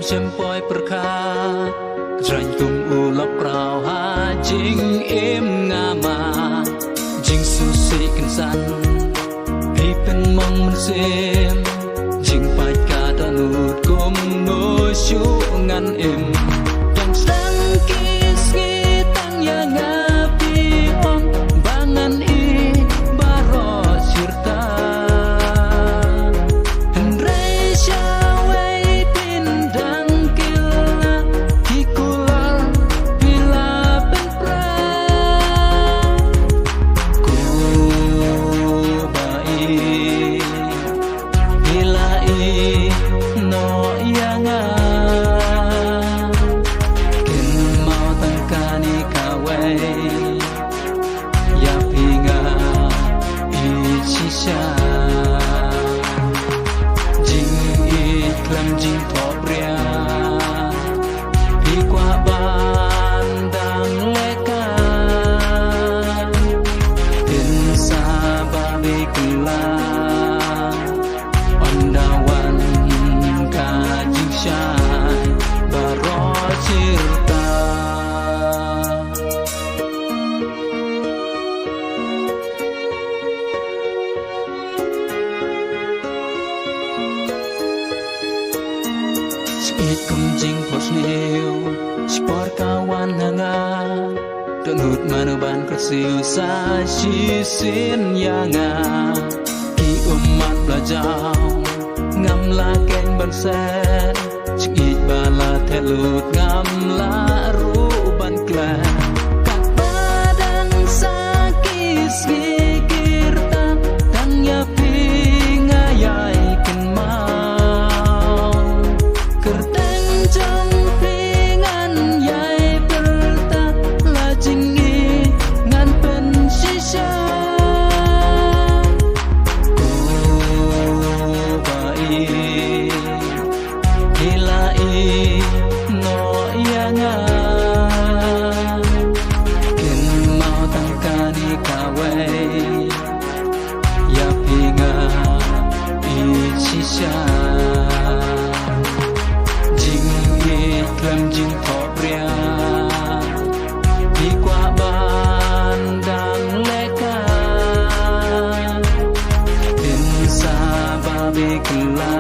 xem bói bờ kha rành cùng u lọc rào ha chính em ngà mà chính su sĩ kinh san vì bên mong mình xem chính phải cả đã nụt cùng nỗi chú ngăn em trong sáng kiss nghi tăng ya ngà pi om bangan i baro cerita Hendrai syawai pindang kila hikular bila penpra ku bai bila i no yanga kin mau tangkani kawai ya pinga i shisha Lam jing thọ bria đi qua ban đang lẽ ca tin xa ba bê kinh la on dawan ka jing shai ba ro cerita Sikit kumjing pos niu Sport kawan hanga Tunut manuban kersiu sa sisin yanga Ki umat belajau Ngam la keng ban sen Sikit bala telut ngam la ru ban klan Kak badan sakis gigir ta Tang ya pingayai ken mau Kerteng jam pingan yai berta la jingi ngan pen shisha ku bai hilai no yanga ken mau tangkani kawai ya pinga i shisha Lam jing thọ bria đi qua ban đang lẽ ca bên xa ba bê kinh la